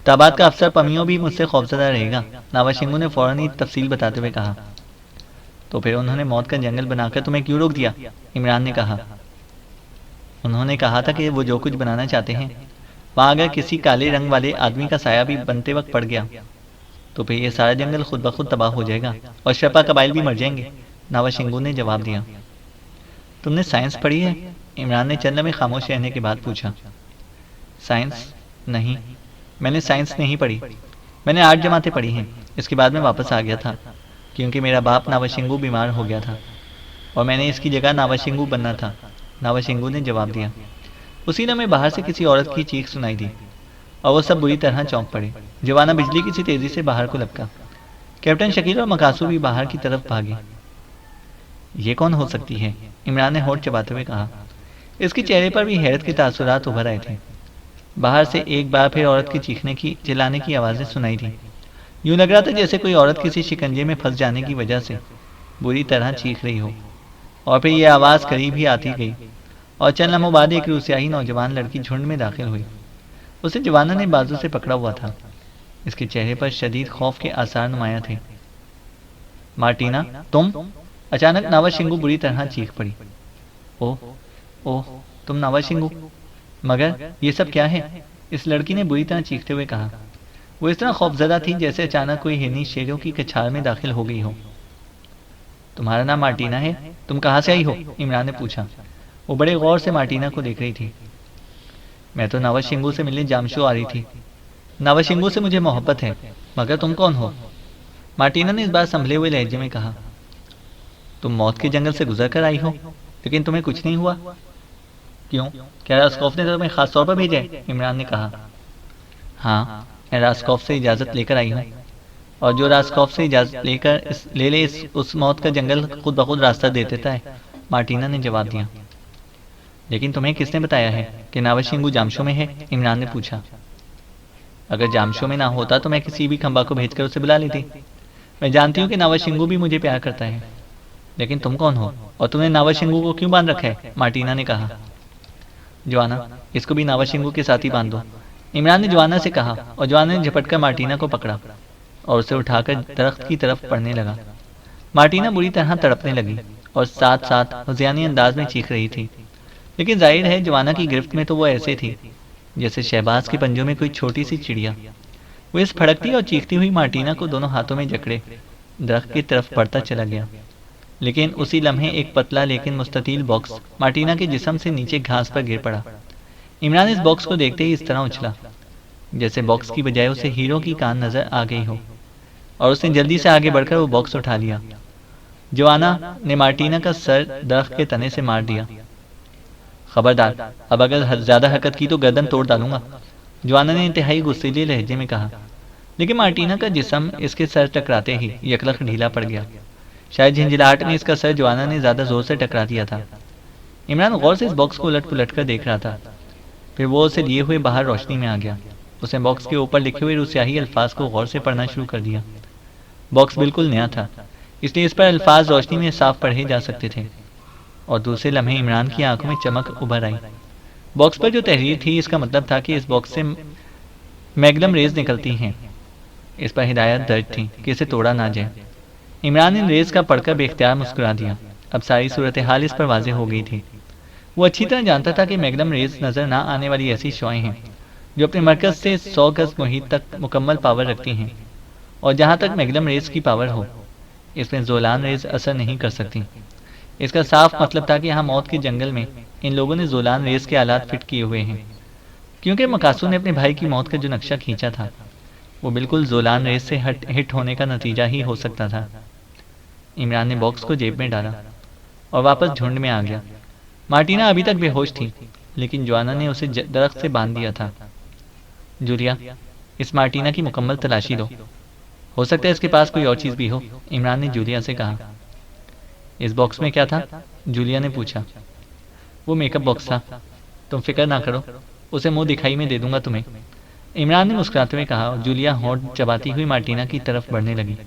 ताबाद का अफसर पमियो भी मुझसे खौफजदा रहेगा, नावाशिंगू ने फौरन ही तफसील बताते हुए कहा। तो फिर उन्होंने मौत का जंगल बनाकर तुम्हें क्यों रोक दिया, इमरान ने कहा। उन्होंने कहा था कि वो जो कुछ बनाना चाहते हैं वहाँ अगर किसी काले रंग वाले आदमी का साया भी बनते वक्त पड़ गया तो फिर ये सारा जंगल खुद ब खुद तबाह हो जाएगा और शपा कबाइल भी मर जाएंगे, नावाशिंगू ने जवाब दिया। तुमने साइंस पढ़ी है, इमरान ने चंद लम्हे खामोश रहने के बाद पूछा। साइंस नहीं, मैंने साइंस नहीं पढ़ी, मैंने 8 जमातें पढ़ी हैं। इसके बाद मैं वापस आ गया था क्योंकि मेरा बाप नावाशिंगू बीमार हो गया था और मैंने इसकी जगह नावाशिंगू बनना था, नावाशिंगू ने जवाब दिया। उसी लम्हे बाहर से किसी औरत की चीख सुनाई दी और वो सब बुरी तरह चौंक पड़े। जवाना बिजली की सी तेजी से बाहर को लपका। कैप्टन शकील और मकासू भी बाहर की तरफ भागे। ये कौन हो सकती है, इमरान ने होठ चबाते हुए कहा। इसके चेहरे पर भी हैरत के तासुरात उभर आए थे। बाहर से एक बार फिर औरत की चीखने की चिल्लाने की आवाज़ें सुनाई दी। यूं लग रहा था जैसे कोई औरत किसी शिकंजे में फंस जाने की वजह से बुरी तरह चीख रही हो। और फिर यह आवाज़ करीब ही आती गई और चंद लम्हों बाद एक रूसियाई नौजवान लड़की झुंड में दाखिल हुई। उसे जवाना ने बाजू से पकड़ा हुआ था। इसके चेहरे पर शदीद खौफ के आसार नुमाया थे। मार्टिना, तुम? अचानक नावाशिंगू बुरी तरह चीख पड़ी। ओह ओह, तुम नावाशिंगू? मगर ये सब क्या है, इस लड़की ने बुरी तरह चीखते हुए कहा। वो इस तरह खौफजदा थी जैसे अचानक कोई हिरनी शेरों की कछार में दाखिल हो गई हो। तुम्हारा नाम मार्टिना है, तुम कहाँ से आई हो, इमरान ने पूछा। वो बड़े गौर से मार्टिना को देख रही थी। मैं तो नावाशिंगू से मिलने जामशो आ रही थी। नावाशिंगू से मुझे मोहब्बत है, मगर तुम कौन हो? मार्टिना ने इस बार संभले हुए लहजे में कहा। तुम मौत के जंगल से गुजर कर आई हो, लेकिन तुम्हें कुछ नहीं हुआ? क्यों, क्या रास्कॉफ ने तुम्हें खास तौर पर भेजा है? इमरान ने कहा। हाँ, मैं रास्कॉफ से इजाज़त लेकर आई हूँ, और जो रास्कॉफ से इजाज़त लेकर उस मौत का जंगल खुद ब खुद रास्ता दे देता है, मार्टिना ने जवाब दिया। लेकिन तुम्हें किसने बताया है कि नावाशिंगू जामशो में है? इमरान ने पूछा। अगर जामशो में ना होता तो मैं किसी भी खंबा को भेजकर उसे बुला लेती। मैं जानती हूँ कि नावाशिंगू भी मुझे प्यार करता है, लेकिन तुम कौन हो और तुमने नावाशिंगू को क्यों बांध रखा है? मार्टिना ने कहा। जवाना, इसको भी नावाशिंगू के साथ ही बांध दो, इमरान ने जवाना से कहा, और जवाना ने झपटकर मार्टिना को पकड़ा और उसे उठाकर दरख्त की तरफ पड़ने लगा। मार्टिना बुरी तरह तड़पने लगी और साथ साथ हुज़ियानी अंदाज में चीख रही थी। लेकिन जाहिर है जवाना की गिरफ्त में तो वो ऐसे थी जैसे शहबाज के पंजों में कोई छोटी सी चिड़िया। वो इस फड़कती और चीखती हुई मार्टिना को दोनों हाथों में जकड़े दरख्त की तरफ बढ़ता चला गया। लेकिन उसी लम्हे एक पतला लेकिन मुस्ततील बॉक्स मार्टिना के जिस्म से नीचे घास पर गिर पड़ा। इमरान इस बॉक्स को देखते ही इस तरह उछला जैसे बॉक्स की बजाय उसे हीरो की कान नजर आ गई हो, और उसने जल्दी से आगे बढ़कर वो बॉक्स उठा लिया। जोआना ने मार्टिना का सर दरख्त के तने से मार दिया। खबरदार, अब अगर ज्यादा हरकत की तो गर्दन तोड़ डालूंगा, जोआना ने इंतहाई गुस्सैले लहजे में कहा। लेकिन मार्टिना का जिस्म इसके सर टकराते ही यकलख ढीला पड़ गया। शायद झंझलाहट में इसका सर जोआना ने ज्यादा जोर से टकरा दिया था। इमरान गौर से इस बॉक्स को उलट पुलट कर देख रहा था। फिर वो उसे लिए हुए बाहर रोशनी में आ गया। उसने बॉक्स के ऊपर लिखे हुए रुस्याही अल्फाज को गौर से पढ़ना शुरू कर दिया। बॉक्स बिल्कुल नया था, इसलिए इस पर अल्फाज रोशनी में साफ पढ़े जा सकते थे। और दूसरे लम्हे इमरान की आंखों में चमक उभर आई। बॉक्स पर जो तहरीर थी इसका मतलब था कि इस बॉक्स से मैग्नम रेज निकलती हैं। इस पर हिदायत दर्ज थी कि इसे तोड़ा ना जाए। इमरान इन रेज का पढ़कर बेख्तियार मुस्कुरा दिया। अब सारी सूरत हाल इस पर वाज़ेह हो गई थी। वो अच्छी तरह जानता था कि मैग्नम रेज नजर ना आने वाली ऐसी शॉएं हैं जो अपने मरकज से 100 गज मुहित तक मुकम्मल पावर रखती हैं, और जहाँ तक मैग्नम रेज की पावर हो इसमें जोलान रेज असर नहीं कर सकती। इसका साफ मतलब था कि यहाँ मौत के जंगल में इन लोगों ने जोलान रेज के आलात फिट किए हुए हैं, क्योंकि मकासू ने अपने भाई की मौत का जो नक्शा खींचा था वो बिल्कुल जोलान रेज से हिट होने का नतीजा ही हो सकता था। इमरान ने बॉक्स को जेब में डाला और वापस झुंड में आ गया। मार्टिना अभी तक बेहोश थी, लेकिन जोआना ने उसे दरख्त से बांध दिया था। जूलिया, इस मार्टिना की मुकम्मल तलाशी लो, हो सकता है इसके पास कोई और चीज़ भी हो, इमरान ने जूलिया से कहा। इस बॉक्स में क्या था? जूलिया ने पूछा। वो मेकअप बॉक्स था, तुम फिक्र ना करो, उसे मुंह दिखाई में दे दूंगा तुम्हें, इमरान ने मुस्कुराते हुए कहा। जूलिया होंठ चबाती हुई मार्टिना की तरफ बढ़ने लगी,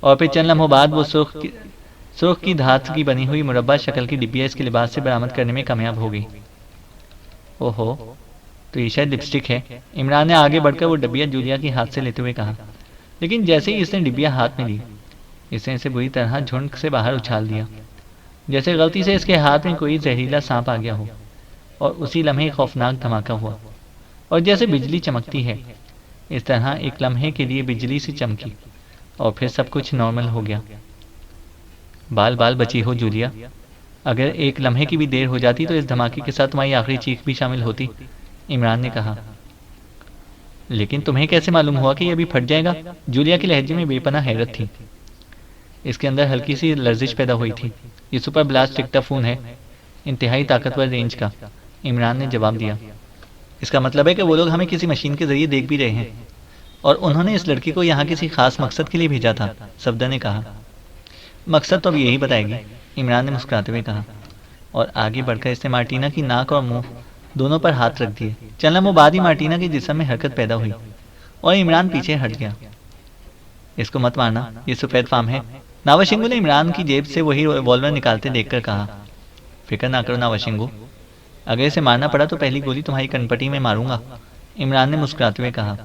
और फिर चंद लम्हों बाद वो सुर्ख की धात की बनी हुई मुरब्बा शक्ल की डिब्बिया इसके लिबास से बरामद करने में कामयाब हो गई। ओहो, तो ये शायद लिपस्टिक है, इमरान ने आगे बढ़कर वो डिब्बिया जूलिया के हाथ से लेते हुए कहा। लेकिन जैसे ही इसने डिब्बिया हाथ में ली, इसने इसे बुरी तरह झुंड से बाहर उछाल दिया, जैसे गलती से इसके हाथ में कोई जहरीला सांप आ गया हो। और उसी लम्हे खौफनाक धमाका हुआ, और जैसे बिजली चमकती है इस तरह एक लम्हे के लिए बिजली सी चमकी, और फिर सब कुछ नॉर्मल हो गया। बाल बाल बची हो जूलिया, अगर एक लम्हे की भी देर हो जाती तो इस धमाके के साथ तुम्हारी आखिरी चीख भी शामिल होती, इमरान ने कहा। लेकिन तुम्हें कैसे मालूम हुआ कि ये अभी फट जाएगा? जूलिया के लहजे में बेपनाह हैरत थी। इसके अंदर हल्की सी लर्जिश पैदा हुई थी। ये सुपर ब्लास्ट डिक्टाफोन है, इंतहाई ताकतवर रेंज का, इमरान ने जवाब दिया। इसका मतलब है कि वो लोग हमें किसी मशीन के जरिए देख भी रहे हैं, और उन्होंने इस लड़की को यहाँ किसी खास मकसद के लिए भेजा था, सफदर ने कहा। मकसद तो अब यही बताएगी, इमरान ने मुस्कुराते हुए कहा, और आगे बढ़कर इसने मार्टिना की नाक और मुंह दोनों पर हाथ रख दिए। चंद लम्हों बाद ही मार्टिना के जिस्म में हरकत पैदा हुई और इमरान पीछे हट गया। इसको मत मारना, ये सफेद फार्म है, नावाशिंगू ने इमरान की जेब से वही रिवॉल्वर निकालते देखकर कहा। फिक्र ना करो नावाशिंगू, अगर इसे मारना पड़ा तो पहली गोली तुम्हारी कनपटी में मारूंगा, इमरान ने मुस्कुराते हुए कहा।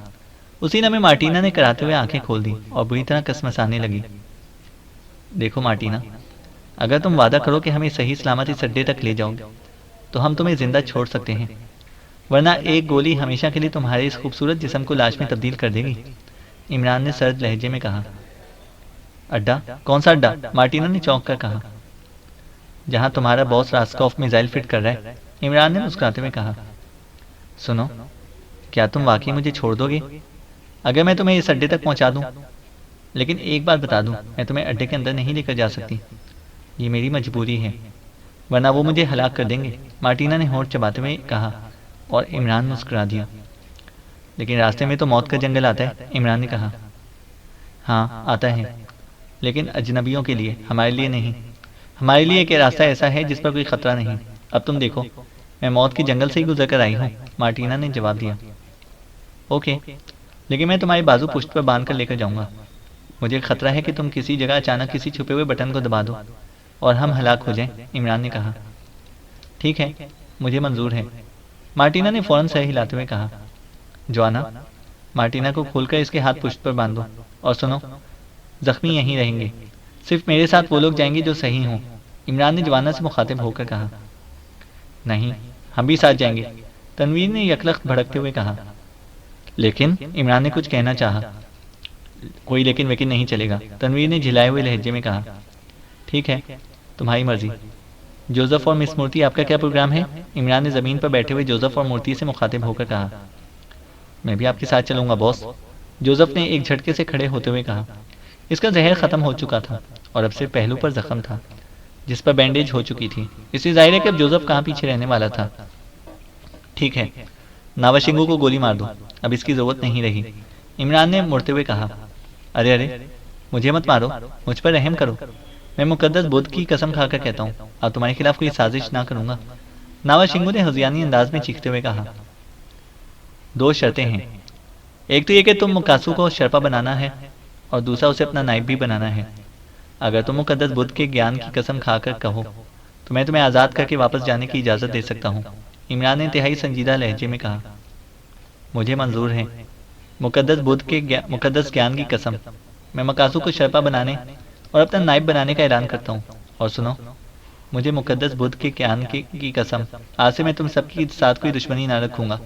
उसी लम्हे मार्टिना ने कराते हुए आंखें खोल दी और बुरी तरह कसमसाने लगी। देखो मार्टिना, अगर तुम वादा करो कि हमें सही सलामत इस अड्डे तक ले जाओगे तो हम तुम्हें जिंदा छोड़ सकते हैं, वरना एक गोली हमेशा के लिए तुम्हारे इस खूबसूरत जिस्म को लाश में तब्दील कर देगी, इमरान ने सर्द लहजे में कहा। अड्डा? कौन सा अड्डा? मार्टिना ने चौंक कर कहा। जहां तुम्हारा बॉस रास्कॉफ मिसाइल फिट कर रहा है, इमरान ने मुस्कुराते हुए कहा। सुनो, क्या तुम वाकई मुझे छोड़ दोगे अगर मैं तुम्हें इस अड्डे तक पहुंचा दूं? लेकिन एक बात बता दूं, मैं तुम्हें अड्डे के अंदर नहीं लेकर जा सकती, ये मेरी मजबूरी है, वरना वो मुझे हलाक कर देंगे, मार्टिना ने होंठ चबाते हुए कहा, और इमरान मुस्कुरा दिया। लेकिन रास्ते में तो मौत का जंगल आता है, इमरान ने कहा। हाँ आता है, लेकिन अजनबियों के लिए, हमारे लिए नहीं। हमारे लिए एक रास्ता ऐसा है जिस पर कोई खतरा नहीं। अब तुम देखो, मैं मौत के जंगल से ही गुजर कर आई हूँ, मार्टिना ने जवाब दिया। ओके, लेकिन मैं तुम्हारी बाजू पुश्त पर बांध कर लेकर जाऊंगा। मुझे खतरा है कि तुम किसी जगह अचानक किसी छुपे हुए बटन को दबा दो और हम हलाक हो जाएं, इमरान ने कहा। ठीक है, मुझे मंजूर है, मार्टिना ने फौरन सर हिलाते हुए कहा। जोआना, मार्टिना को खोलकर इसके हाथ पुश्त पर बांध दो, और सुनो, जख्मी यहीं रहेंगे, सिर्फ मेरे साथ वो लोग जाएंगे जो सही हों, इमरान ने जोआना से मुखातिब होकर कहा। नहीं, हम भी साथ जाएंगे, तनवीर ने यकलख्त भड़कते हुए कहा। लेकिन इमरान ने कुछ कहना चाहा। कोई लेकिन वेकिन नहीं चलेगा, तनवीर ने झिलाए हुए लहजे में कहा। ठीक है, तुम्हारी मर्जी। जोसेफ और मिस मूर्ति, आपका क्या प्रोग्राम है? इमरान ने ज़मीन पर बैठे हुए जोसेफ और मूर्ति से मुखातिब होकर कहा। मैं भी आपके साथ चलूंगा बॉस, जोसेफ ने एक झटके से खड़े होते हुए कहा। इसका जहर खत्म हो चुका था और अब सिर्फ पहलू पर जख्म था जिस पर बैंडेज हो चुकी थी, इसलिए जाहिर है कि अब जोसेफ कहाँ पीछे रहने वाला था। ठीक है, नावाशिंगू को गोली मार दो, अब इसकी ज़रूरत नहीं रही, इमरान ने मुड़ते हुए कहा। अरे अरे, मुझे मत मारो, मुझ पर रहम करो, मैं मुकद्दस बुद्ध की कसम खाकर कहता हूँ, अब तुम्हारे खिलाफ कोई साजिश ना करूंगा, नावाशिंगू ने हजियानी अंदाज में चीखते हुए कहा। दो शर्तें हैं, एक तो ये कि तुम मुकासू को शर्पा बनाना है और दूसरा उसे अपना नाइब भी बनाना है। अगर तुम मुकद्दस बुद्ध के ज्ञान की कसम खाकर कहो तो मैं तुम्हें आज़ाद करके वापस जाने की इजाज़त दे सकता हूँ, इमरान ने इंतहाई संजीदा लहजे में कहा। मुझे मंजूर है, मुकद्दस बुद्ध के मुकद्दस ज्ञान की कसम, मैं मकासू को शर्पा बनाने और अपना नाइब बनाने का ऐलान करता हूँ। और सुनो, मुझे मुकद्दस बुद्ध के ज्ञान की कसम, आज से मैं तुम सबके साथ कोई दुश्मनी ना रखूंगा,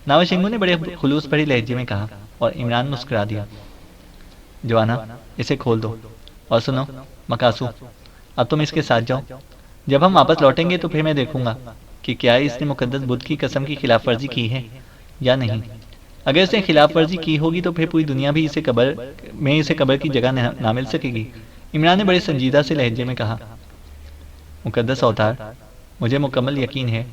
नावाशिंगू ने बड़े खुलूस भरे लहजे में कहा। और इमरान मुस्कुरा दिया। जवाना, इसे खोल दो। और सुनो मकासू, अब तुम इसके साथ जाओ, जब हम वापस लौटेंगे तो फिर मैं देखूंगा कि क्या इसने मुकद्दस बुद्ध की कसम की खिलाफ वर्जी की है या नहीं। अगर इसने खिलाफ वर्जी की होगी तो फिर पूरी दुनिया भी इसे कब्र की जगह ना मिल सकेगी, इमरान ने बड़े संजीदा से लहजे में कहा। मुकद्दस अवतार, मुझे मुकम्मल यकीन है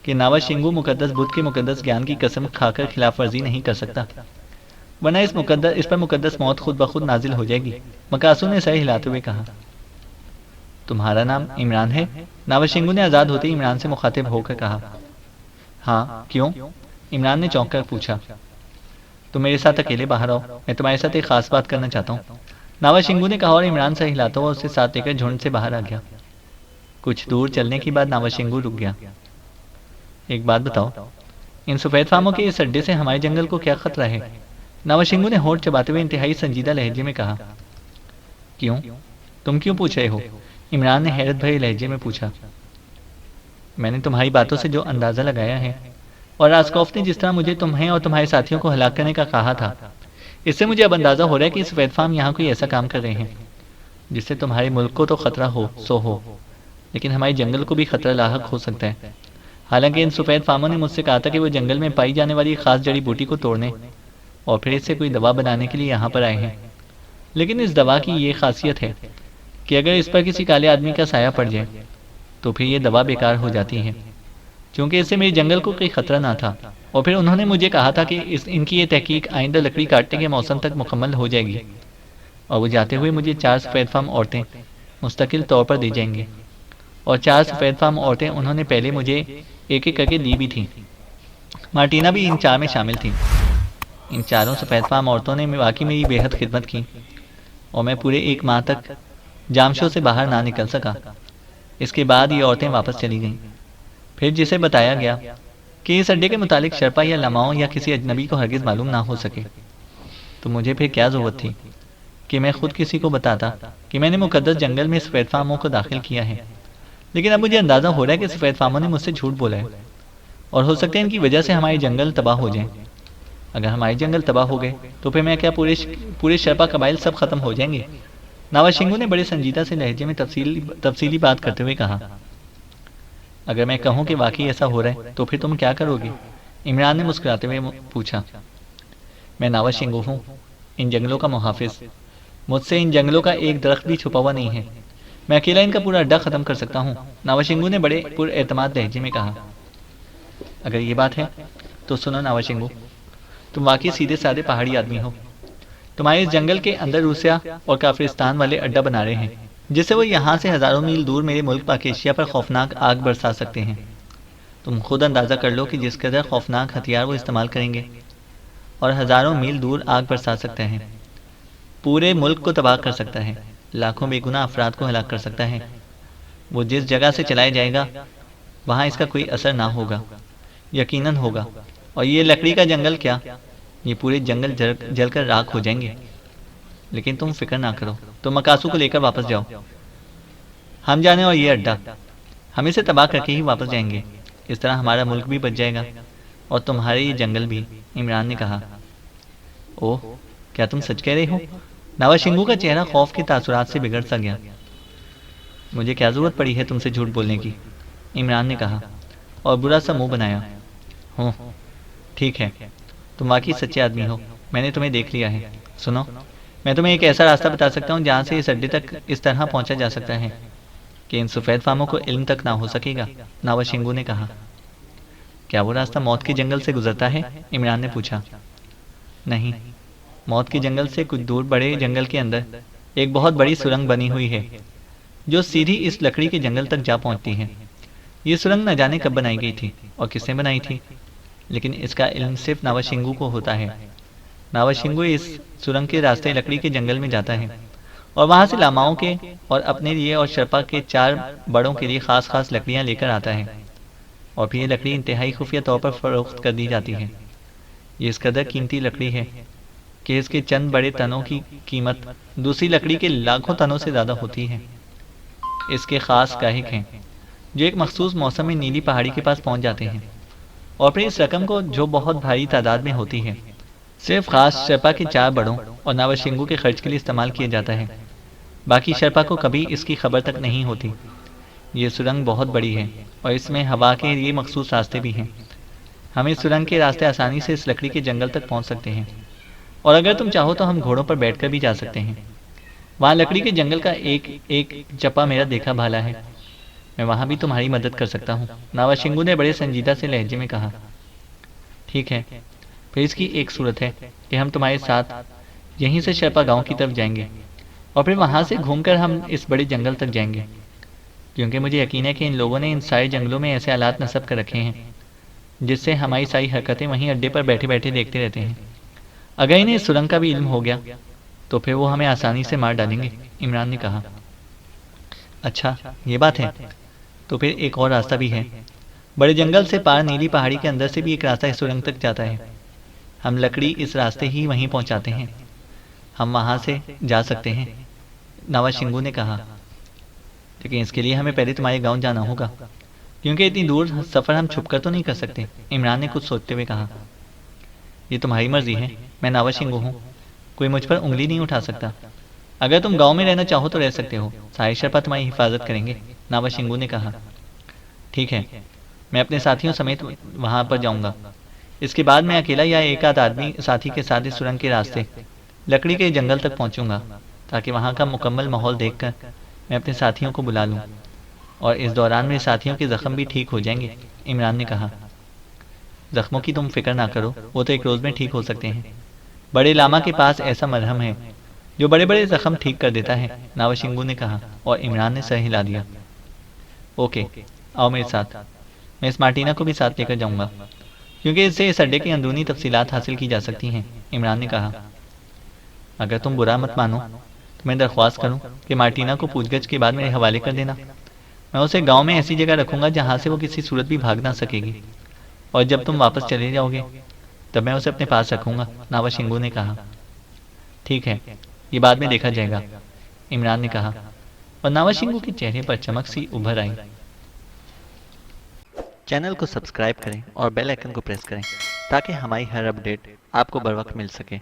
कि नावाशिंगू मुकद्दस बुद्ध के मुकद्दस ज्ञान की कसम खाकर खिलाफ वर्जी नहीं कर सकता, वरना इस पर मुकद्दस मौत खुद ब खुद नाजिल हो जाएगी, मकासू ने सर हिलाते हुए कहा। तुम्हारा नाम इमरान है? नावाशिंगू ने आज़ाद होते ही इमरान से मुखातिब होकर कहा। हाँ, क्यों? इमरान ने चौंक कर पूछा। तुम मेरे साथ अकेले बाहर आओ, मैं तुम्हारे साथ एक खास बात करना चाहता हूँ, नावाशिंगू ने कहा और इमरान सर हिलाता हुआ उसे साथ लेकर झुंड से बाहर आ गया। कुछ दूर चलने के बाद नावाशिंगू रुक गया। एक बात बताओ, इन सफ़ेद फामों के इस अड्डे से हमारे जंगल को क्या खतरा है? नावाशिंगू ने होठ चबाते हुए इंतहाई संजीदा लहजे में कहा। क्यों? तुम क्यों पूछ रहे हो? इमरान ने हैरत भरे लहजे में पूछा। मैंने तुम्हारी बातों से जो अंदाज़ा लगाया है और रास्कॉफ ने जिस तरह मुझे तुम्हें और तुम्हारे साथियों को हलाक करने का कहा था, इससे मुझे अब अंदाज़ा हो रहा है कि सफ़ेद फाम यहाँ कोई ऐसा काम कर रहे हैं जिससे तुम्हारे मुल्क को तो खतरा हो सो हो, लेकिन हमारे जंगल को भी खतरा लाहक हो सकता है। हालांकि इन सफ़ेद फामों ने मुझसे कहा था कि वो जंगल में पाई जाने वाली खास जड़ी बूटी को तोड़ने और फिर इससे कोई दवा बनाने के लिए यहाँ पर आए हैं, लेकिन इस दवा की ये खासियत है कि अगर इस पर किसी काले आदमी का साया पड़ जाए तो फिर ये दवा बेकार हो जाती है, क्योंकि इससे मेरे जंगल को कोई खतरा ना था। और फिर उन्होंने मुझे कहा था कि इनकी ये तहकीक आइंदा लकड़ी काटने के मौसम तक मुकम्मल हो जाएगी और वो जाते हुए मुझे 4 सफ़ेद फाम औरतें मुस्तकिल तौर पर दी जाएंगी। और 4 सफ़ेद फाम औरतें उन्होंने पहले मुझे एक एक करके दी भी थी, मार्टिना भी इन 4 में शामिल थी। इन चारों सफ़ेद फाम औरतों ने वाकई मेरी बेहद खिदमत की और मैं पूरे 1 माह तक जामशो से बाहर ना निकल सका। इसके बाद ये औरतें वापस चली गईं। फिर जिसे बताया गया कि इस अड्डे के मुतालिक शर्पा या लमाओं या किसी अजनबी को हरगिज़ मालूम ना हो सके, तो मुझे फिर क्या ज़रूरत थी कि मैं खुद किसी को बताता कि मैंने मुकद्दस जंगल में सफ़ेद फामों को दाखिल किया है। लेकिन अब मुझे अंदाज़ा हो रहा है कि सफ़ेद फामों ने मुझसे झूठ बोला है और हो सकता है इनकी वजह से हमारे जंगल तबाह हो जाएं। अगर हमारे जंगल तबाह हो गए तो फिर मैं क्या पूरे शर्पा कबाइल सब खत्म हो जाएंगे? नावाशिंगू ने बड़े संजीदा से लहजे में तफसीली बात करते हुए कहा। अगर मैं कहूँ कि वाकई ऐसा हो रहा है तो फिर तुम क्या करोगे? इमरान ने मुस्कुराते हुए पूछा। मैं नावाशिंगू हूँ, इन जंगलों का मुहाफिज, मुझसे इन जंगलों का एक दरख्त भी छुपा हुआ नहीं है, मैं अकेला इनका पूरा अड्डा ख़त्म कर सकता हूँ, नावाशिंगू ने बड़े पुरएतमाद लहजे में कहा। अगर ये बात है तो सुनो नावाशिंगू, तुम वाकई सीधे साधे पहाड़ी आदमी हो। तुम्हारे इस जंगल के अंदर रूसिया और काफिरिस्तान वाले अड्डा बना रहे हैं, जिससे वो यहाँ से हज़ारों मील दूर मेरे मुल्क पाकिस्तान पर खौफनाक आग बरसा सकते हैं। तुम खुद अंदाज़ा कर लो कि जिस कदर खौफनाक हथियार वो इस्तेमाल करेंगे और हज़ारों मील दूर आग बरसा सकते हैं, पूरे मुल्क को तबाह कर सकता है, लाखों बेगुनाह अफराद को हलाक कर सकता है। वो जिस जगह से चलाया जाएगा वहाँ इसका कोई असर ना होगा, यकीनन होगा। और ये लकड़ी का जंगल क्या, ये पूरे जंगल जलकर राख हो जाएंगे। लेकिन तुम फिक्र ना करो, तुम मकासू को लेकर वापस जाओ, हम जाने और ये अड्डा, हम इसे तबाह करके ही वापस जाएंगे। इस तरह हमारा मुल्क भी बच जाएगा और तुम्हारे ये जंगल भी, इमरान ने कहा। ओह, क्या तुम सच कह रहे हो? नवाज शिंगू का चेहरा खौफ के तासुरात से बिगड़ सा गया। मुझे क्या ज़रूरत पड़ी है तुमसे झूठ बोलने की, इमरान ने कहा और बुरा सा मुंह बनाया। हो, ठीक है, तुम वाकई सच्चे आदमी हो, मैंने तुम्हें देख लिया है। सुनो, मैं तुम्हें एक ऐसा रास्ता बता सकता हूँ जहाँ से इस अड्डे तक इस तरह पहुँचा जा सकता है कि इन सफ़ेद फार्मों को इल्म तक ना हो सकेगा, नवाज शिंगू ने कहा। क्या वो रास्ता मौत के जंगल से गुजरता है? इमरान ने पूछा। नहीं, मौत के जंगल से कुछ दूर बड़े जंगल के अंदर एक बहुत बड़ी सुरंग बनी हुई है जो सीधी इस लकड़ी के जंगल तक जा पहुंचती है। ये सुरंग न जाने कब बनाई गई थी और किसने बनाई थी, लेकिन इसका इल्म सिर्फ नवाज शिंगू को होता है। नवाज शिंगू इस सुरंग के रास्ते लकड़ी के जंगल में जाता है और वहां से लामाओं के और अपने लिए और शर्पा के 4 बड़ों के लिए खास खास लकड़ियां लेकर आता है और फिर ये लकड़ी इंतहाई खुफिया तौर पर फरोख्त कर दी जाती है। ये इस कदर कीमती लकड़ी है कि इसके चंद बड़े तनों की कीमत दूसरी लकड़ी के लाखों तनों से ज़्यादा होती है। इसके ख़ास गाहक हैं जो एक मखसूस मौसम में नीली पहाड़ी के पास पहुंच जाते हैं और फिर इस रकम को, जो बहुत भारी तादाद में होती है, सिर्फ खास शर्पा के 4 बड़ों और नवाज शिंगू के खर्च के लिए इस्तेमाल किया जाता है। बाकी शर्पा को कभी इसकी खबर तक नहीं होती। ये सुरंग बहुत बड़ी है और इसमें हवा के लिए मखसूस रास्ते भी हैं। हम इस सुरंग के रास्ते आसानी से इस लकड़ी के जंगल तक पहुंच सकते हैं और अगर तुम चाहो तो हम घोड़ों पर बैठकर भी जा सकते हैं। वहाँ लकड़ी के जंगल का एक एक चप्पा मेरा देखा भाला है, मैं वहाँ भी तुम्हारी मदद कर सकता हूँ, नवाज शिंगू ने बड़े संजीदा से लहजे में कहा। ठीक है, फिर इसकी एक सूरत है कि हम तुम्हारे साथ यहीं से शर्पा गांव की तरफ जाएंगे और फिर वहाँ से घूमकर हम इस बड़े जंगल तक जाएंगे, क्योंकि मुझे यकीन है कि इन लोगों ने इन सारे जंगलों में ऐसे हालात नस्ब कर रखे हैं जिससे हमारी सारी हरकतें वहीं अड्डे पर बैठे बैठे देखते रहते हैं। अगर इन्हें इस सुरंग का भी इल्म हो गया तो फिर वो हमें आसानी से मार डालेंगे, इमरान ने कहा। अच्छा, ये बात है, तो फिर एक और रास्ता भी है। बड़े जंगल से पार नीली पहाड़ी के अंदर से भी एक रास्ता इस सुरंग तक जाता है। हम लकड़ी इस रास्ते ही वहीं पहुंचाते हैं, हम वहां से जा सकते हैं, नवाज शिंगू ने कहा। लेकिन इसके लिए हमें पहले तुम्हारे गांव जाना होगा, क्योंकि इतनी दूर सफ़र हम छुपकर तो नहीं कर सकते, इमरान ने कुछ सोचते हुए कहा। ये तुम्हारी मर्जी है, मैं नवाज शिंगू हूँ, कोई मुझ पर उंगली नहीं उठा सकता। अगर तुम गांव में रहना चाहो तो रह सकते हो, सारे शर्पा तुम्हारी हिफाजत करेंगे, नवाज शिंगू ने कहा। ठीक है, मैं अपने साथियों समेत वहां पर जाऊंगा। इसके बाद मैं अकेला या एक आध आदमी साथी के साथ इस सुरंग के रास्ते लकड़ी के जंगल तक पहुंचूंगा, ताकि वहां का मुकम्मल माहौल देखकर मैं अपने साथियों को बुला लूं और इस दौरान मेरे साथियों के जख्म भी ठीक हो जाएंगे, इमरान ने कहा। जख्मों की तुम फिक्र ना करो, वो तो एक रोज़ में ठीक हो सकते हैं। बड़े लामा के पास ऐसा मरहम है जो बड़े बड़े जख्म ठीक कर देता है, नवाज शिंगू ने कहा और इमरान ने सर हिला दिया। ओके, आओ मेरे साथ, मैं इस मार्टिना को भी साथ लेकर जाऊंगा, क्योंकि इससे इस अड्डे की अंदरूनी तफसीलात हासिल की जा सकती हैं, इमरान ने कहा। अगर तुम बुरा मत मानो तो मैं दरख्वास्त करूं कि मार्टिना को पूछगछ के बाद मेरे हवाले कर देना। मैं उसे गांव में ऐसी जगह रखूंगा जहां से वो किसी सूरत भी भाग ना सकेगी, और जब तुम वापस चले जाओगे तब मैं उसे अपने पास रखूंगा, नवाज शिंगू ने कहा। ठीक है, ये बाद में देखा जाएगा, इमरान ने कहा और नवाज शिंगू के चेहरे पर चमक सी उभर आई। चैनल को सब्सक्राइब करें और बेल आइकन को प्रेस करें ताकि हमारी हर अपडेट आपको बर वक्त मिल सके।